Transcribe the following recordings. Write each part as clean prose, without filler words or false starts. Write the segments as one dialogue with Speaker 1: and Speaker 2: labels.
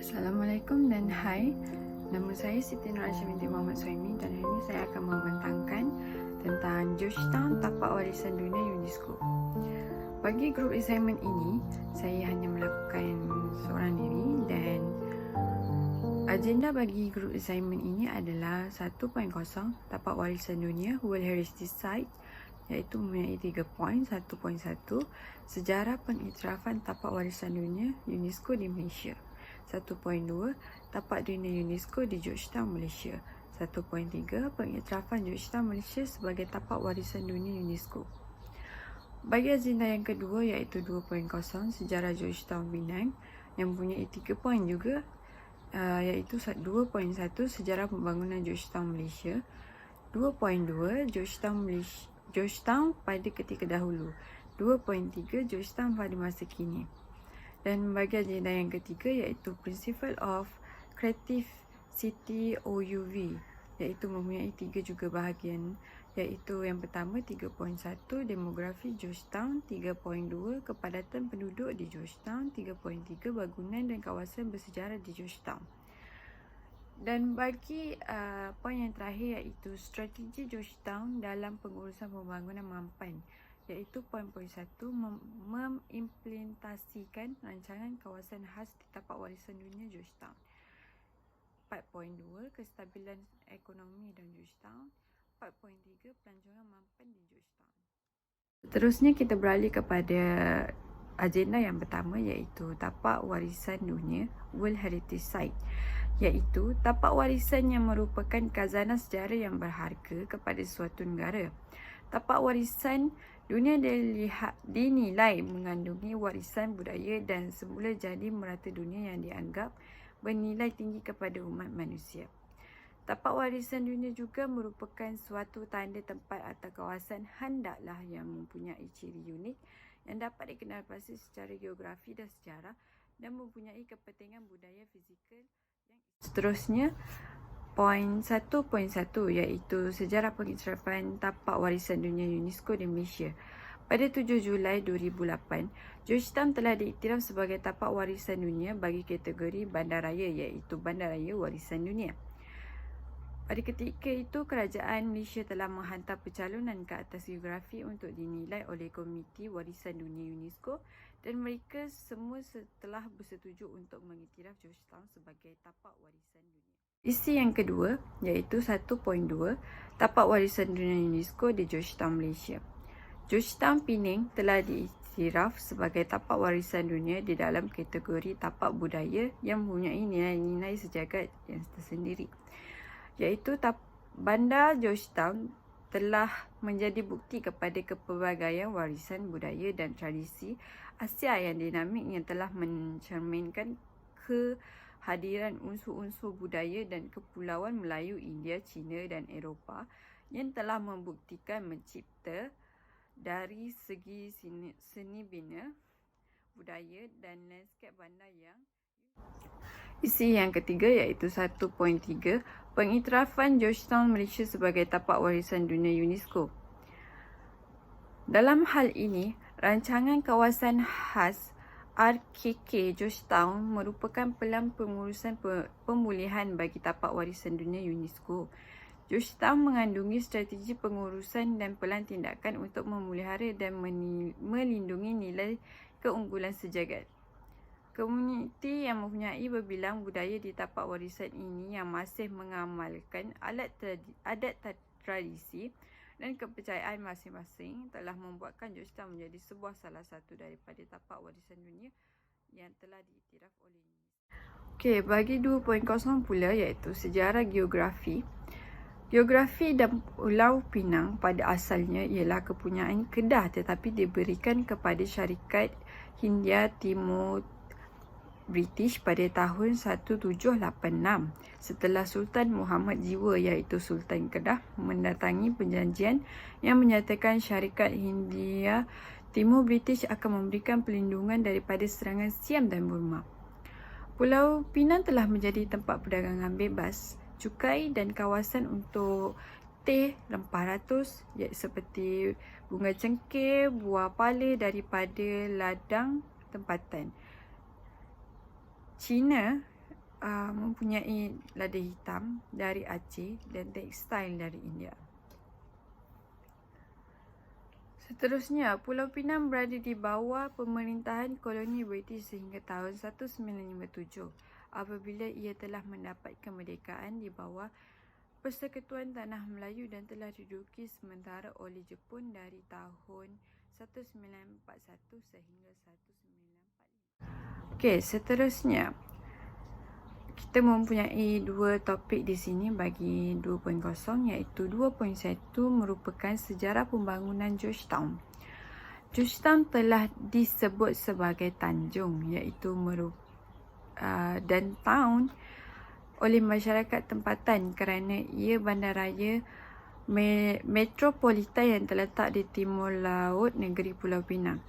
Speaker 1: Assalamualaikum dan hai. Nama saya Siti Nurhaliza binti Muhammad Suhaimi dan hari ini saya akan membentangkan tentang Georgetown Tapak Warisan Dunia UNESCO. Bagi grup assignment ini, saya hanya melakukan seorang diri dan agenda bagi grup assignment ini adalah 1.0 Tapak Warisan Dunia World Heritage Site, iaitu mempunyai 3 poin. 1.1 Sejarah pengiktirafan Tapak Warisan Dunia UNESCO di Malaysia. 1.2 Tapak Dunia UNESCO di Georgetown, Malaysia. 1.3 Pengiktirafan Georgetown, Malaysia sebagai Tapak Warisan Dunia UNESCO. Bagi agenda yang kedua iaitu 2.0 Sejarah Georgetown Penang yang mempunyai 3 poin juga, iaitu 2.1 Sejarah Pembangunan Georgetown, Malaysia. 2.2 Georgetown pada ketika dahulu. 2.3 Georgetown pada masa kini. Dan bagi agenda yang ketiga iaitu Principle of Creative City OUV, iaitu mempunyai 3 juga bahagian, iaitu yang pertama 3.1 Demografi Georgetown, 3.2 Kepadatan penduduk di Georgetown, 3.3 Bangunan dan kawasan bersejarah di Georgetown. Dan bagi poin yang terakhir iaitu Strategi Georgetown dalam pengurusan pembangunan mampan, iaitu poin 1 mengimplementasikan rancangan kawasan khas di Tapak Warisan Dunia Georgetown. 4.2 Kestabilan ekonomi dan Georgetown. 4.3 Pelancongan mampan di Georgetown. Seterusnya kita beralih kepada agenda yang pertama iaitu Tapak Warisan Dunia World Heritage Site, iaitu tapak warisan yang merupakan khazanah sejarah yang berharga kepada suatu negara. Tapak warisan dunia dinilai mengandungi warisan budaya dan semula jadi merata dunia yang dianggap bernilai tinggi kepada umat manusia. Tapak warisan dunia juga merupakan suatu tanda tempat atau kawasan hendaklah yang mempunyai ciri unik yang dapat dikenal pasti secara geografi dan sejarah dan mempunyai kepentingan budaya fizikal. Seterusnya, poin 1.1 iaitu Sejarah Pengiktirafan Tapak Warisan Dunia UNESCO di Malaysia. Pada 7 Julai 2008, Georgetown telah diiktiraf sebagai Tapak Warisan Dunia bagi kategori bandaraya, iaitu Bandaraya Warisan Dunia. Pada ketika itu, Kerajaan Malaysia telah menghantar pencalonan ke atas geografi untuk dinilai oleh Komiti Warisan Dunia UNESCO dan mereka semua telah bersetuju untuk mengiktiraf Georgetown sebagai Tapak Warisan Dunia. Isi yang kedua iaitu 1.2 Tapak Warisan Dunia UNESCO di Georgetown, Malaysia. Georgetown Penang telah diiktiraf sebagai Tapak Warisan Dunia di dalam kategori tapak budaya yang mempunyai nilai-nilai sejagat yang tersendiri, iaitu Bandar Georgetown telah menjadi bukti kepada kepelbagaian warisan budaya dan tradisi Asia yang dinamik yang telah mencerminkan kehadiran unsur-unsur budaya dan kepulauan Melayu, India, China dan Eropah yang telah membuktikan mencipta dari segi seni bina, budaya dan lanskap bandar yang. Isi yang ketiga iaitu 1.3 Pengiktirafan Georgetown Malaysia sebagai Tapak Warisan Dunia UNESCO. Dalam hal ini, rancangan kawasan khas RKK Georgetown merupakan pelan pengurusan pemulihan bagi Tapak Warisan Dunia UNESCO. Georgetown mengandungi strategi pengurusan dan pelan tindakan untuk memelihara dan melindungi nilai keunggulan sejagat. Komuniti yang mempunyai berbilang budaya di tapak warisan ini yang masih mengamalkan adat tradisi dan kepercayaan masing-masing telah membuatkan Georgetown menjadi sebuah salah satu daripada tapak warisan dunia yang telah diiktiraf oleh UNESCO. Bagi 2.0 pula iaitu Sejarah Geografi. Geografi dan Pulau Pinang pada asalnya ialah kepunyaan Kedah tetapi diberikan kepada Syarikat Hindia Timur British pada tahun 1786 setelah Sultan Muhammad Jiwa iaitu Sultan Kedah mendatangi perjanjian yang menyatakan Syarikat Hindia Timur British akan memberikan perlindungan daripada serangan Siam dan Burma. Pulau Pinang telah menjadi tempat perdagangan bebas, cukai dan kawasan untuk teh, rempah ratus seperti bunga cengkeh, buah pala daripada ladang tempatan. China mempunyai lada hitam dari Aceh dan tekstil dari India. Seterusnya, Pulau Pinang berada di bawah pemerintahan koloni British sehingga tahun 1957 apabila ia telah mendapat kemerdekaan di bawah Persekutuan Tanah Melayu dan telah diduduki sementara oleh Jepun dari tahun 1941 sehingga 1945. Okey, seterusnya kita mempunyai dua topik di sini bagi 2.0, iaitu 2.1 merupakan sejarah pembangunan Georgetown. Georgetown telah disebut sebagai tanjung, iaitu dan town oleh masyarakat tempatan kerana ia bandaraya metropolitan yang terletak di timur laut negeri Pulau Pinang.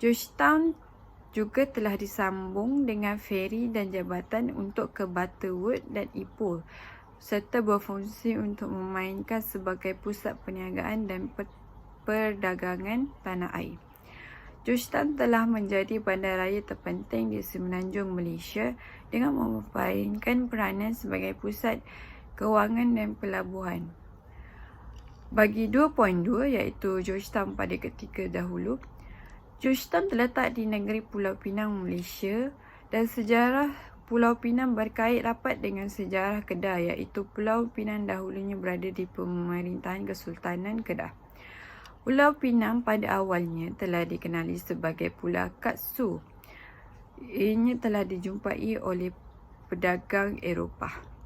Speaker 1: Georgetown juga telah disambung dengan feri dan jabatan untuk ke Butterworth dan Ipoh serta berfungsi untuk memainkan sebagai pusat perniagaan dan perdagangan tanah air. Georgetown telah menjadi bandaraya terpenting di semenanjung Malaysia dengan memainkan peranan sebagai pusat kewangan dan pelabuhan. Bagi 2.2 iaitu Georgetown pada ketika dahulu, Georgetown terletak di negeri Pulau Pinang, Malaysia, dan sejarah Pulau Pinang berkait rapat dengan sejarah Kedah, iaitu Pulau Pinang dahulunya berada di pemerintahan Kesultanan Kedah. Pulau Pinang pada awalnya telah dikenali sebagai Pulau Katsu. Ianya telah dijumpai oleh pedagang Eropah.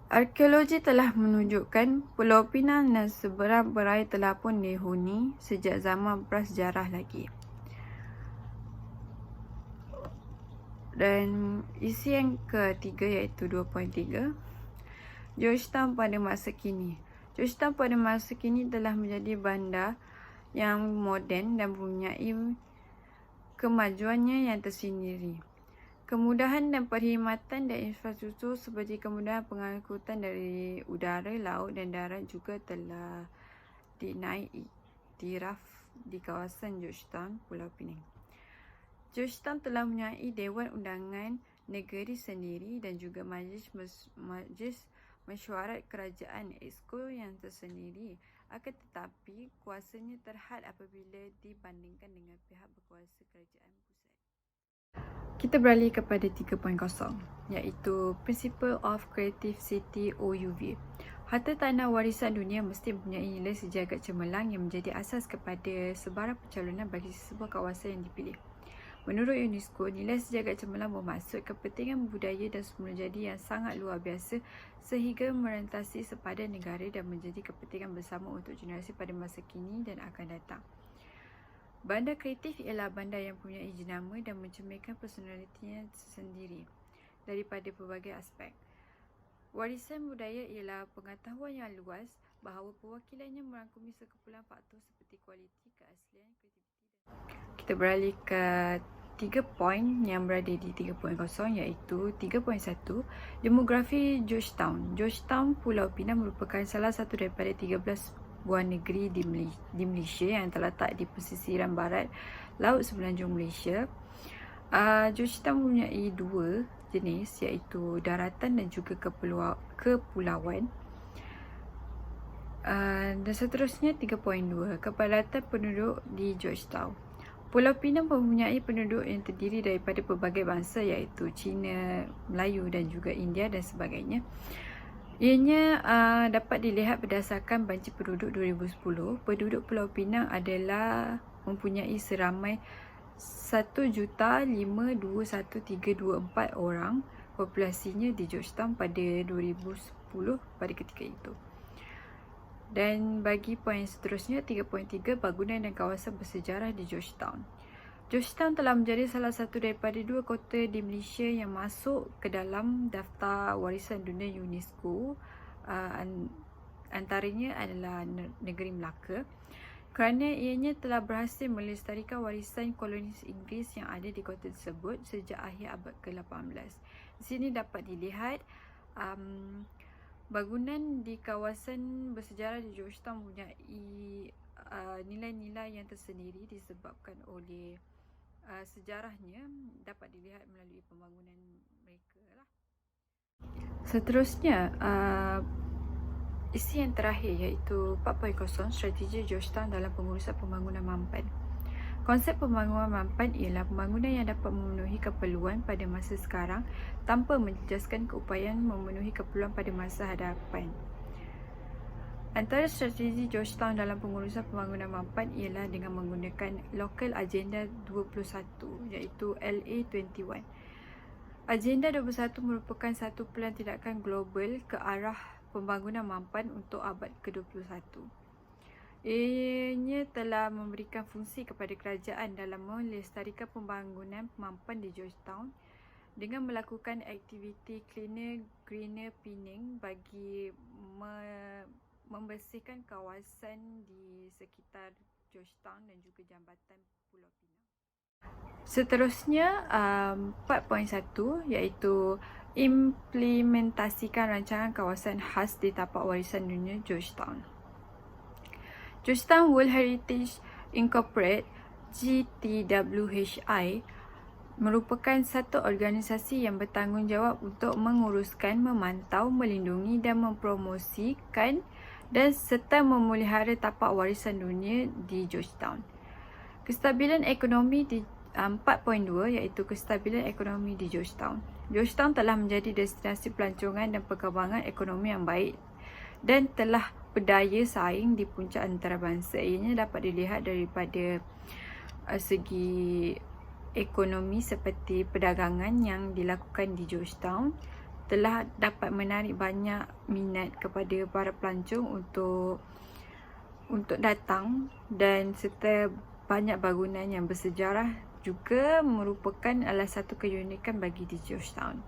Speaker 1: Arkeologi telah menunjukkan Pulau Pinang dan seberang berai telah pun dihuni sejak zaman prasejarah lagi. Dan isi yang ketiga iaitu 2.3, Georgetown pada masa kini. Georgetown pada masa kini telah menjadi bandar yang moden dan mempunyai kemajuannya yang tersendiri. Kemudahan dan perkhidmatan dan infrastruktur seperti kemudahan pengangkutan dari udara, laut dan darat juga telah dinaik iktiraf di kawasan Georgetown, Pulau Pinang. Georgetown telah mempunyai Dewan Undangan Negeri sendiri dan juga majlis mesyuarat kerajaan Exco yang tersendiri, akan tetapi kuasanya terhad apabila dibandingkan dengan pihak berkuasa kerajaan pusat. Kita beralih kepada 3.0 iaitu Principle of Creative City OUV. Harta tanah warisan dunia mesti mempunyai nilai sejagat cemerlang yang menjadi asas kepada sebarang pencalonan bagi sebuah kawasan yang dipilih. Menurut UNESCO, nilai sejagat cemerlang bermaksud kepentingan budaya dan semula jadi yang sangat luar biasa sehingga merentasi sepadan negara dan menjadi kepentingan bersama untuk generasi pada masa kini dan akan datang. Bandar kreatif ialah bandar yang mempunyai jenama dan mencerminkan personalitinya sendiri daripada pelbagai aspek. Warisan budaya ialah pengetahuan yang luas bahawa perwakilannya merangkumi sekumpulan faktor seperti kualiti, keaslian, kreativiti. Kita beralih ke 3 poin yang berada di 3.0 iaitu 3.1 Demografi Georgetown. Georgetown, Pulau Pinang merupakan salah satu daripada 13 buah negeri di Malaysia yang terletak di pesisiran barat Laut Semenanjung Malaysia. Georgetown mempunyai dua jenis iaitu daratan dan juga kepulauan. Dan seterusnya 3.2 kepadatan penduduk di Georgetown. Pulau Pinang mempunyai penduduk yang terdiri daripada pelbagai bangsa iaitu Cina, Melayu dan juga India dan sebagainya. Ianya dapat dilihat berdasarkan banci penduduk 2010. Penduduk Pulau Pinang adalah mempunyai seramai 1,521,324 orang. Populasinya di Georgetown pada 2010 pada ketika itu. Dan bagi poin seterusnya 3.3 bangunan dan kawasan bersejarah di Georgetown. Georgetown telah menjadi salah satu daripada dua kota di Malaysia yang masuk ke dalam daftar warisan dunia UNESCO. Antaranya adalah negeri Melaka, kerana ianya telah berhasil melestarikan warisan kolonis Inggeris yang ada di kota tersebut sejak akhir abad ke-18. Di sini dapat dilihat bangunan di kawasan bersejarah di Georgetown mempunyai nilai-nilai yang tersendiri disebabkan oleh sejarahnya dapat dilihat melalui pembangunan mereka lah. Seterusnya, isi yang terakhir iaitu 4.0 strategi Georgetown dalam pengurusan pembangunan mampan. Konsep pembangunan mampan ialah pembangunan yang dapat memenuhi keperluan pada masa sekarang tanpa menjejaskan keupayaan memenuhi keperluan pada masa hadapan. Antara strategi Georgetown dalam pengurusan pembangunan mampan ialah dengan menggunakan Local Agenda 21 iaitu LA21. Agenda 21 merupakan satu pelan tindakan global ke arah pembangunan mampan untuk abad ke-21. Ianya telah memberikan fungsi kepada kerajaan dalam melestarikan pembangunan mampan di Georgetown dengan melakukan aktiviti cleaner greener pinning bagi membersihkan kawasan di sekitar Georgetown dan juga jambatan Pulau Pinang. Seterusnya, 4.1 iaitu implementasikan rancangan kawasan khas di tapak warisan dunia Georgetown. Georgetown World Heritage Incorporated (GTWHI) merupakan satu organisasi yang bertanggungjawab untuk menguruskan, memantau, melindungi dan mempromosikan dan serta memelihara tapak warisan dunia di Georgetown. Kestabilan ekonomi di 4.2 iaitu kestabilan ekonomi di Georgetown. Georgetown telah menjadi destinasi pelancongan dan perkembangan ekonomi yang baik dan telah berdaya saing di puncak antarabangsa. Ianya dapat dilihat daripada segi ekonomi seperti perdagangan yang dilakukan di Georgetown telah dapat menarik banyak minat kepada para pelancong untuk datang dan serta banyak bangunan yang bersejarah juga merupakan salah satu keunikan bagi di Georgetown.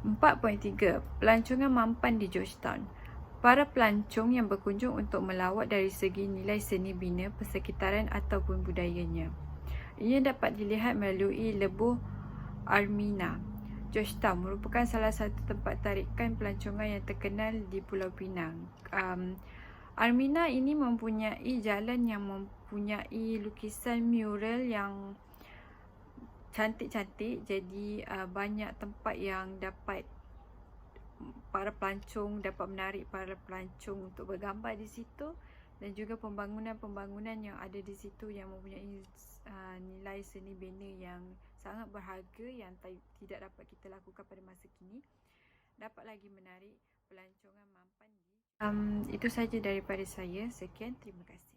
Speaker 1: 4.3 Pelancongan mampan di Georgetown. Para pelancong yang berkunjung untuk melawat dari segi nilai seni bina, persekitaran ataupun budayanya. Ia dapat dilihat melalui Lebuh Armina. Georgetown merupakan salah satu tempat tarikan pelancongan yang terkenal di Pulau Pinang. Armina ini mempunyai jalan yang mempunyai lukisan mural yang cantik-cantik, jadi banyak tempat yang dapat para pelancong dapat menarik para pelancong untuk bergambar di situ, dan juga pembangunan-pembangunan yang ada di situ yang mempunyai nilai seni bina yang sangat berharga yang tidak dapat kita lakukan pada masa kini, dapat lagi menarik pelancongan mampan. Itu saja daripada saya. Sekian, terima kasih.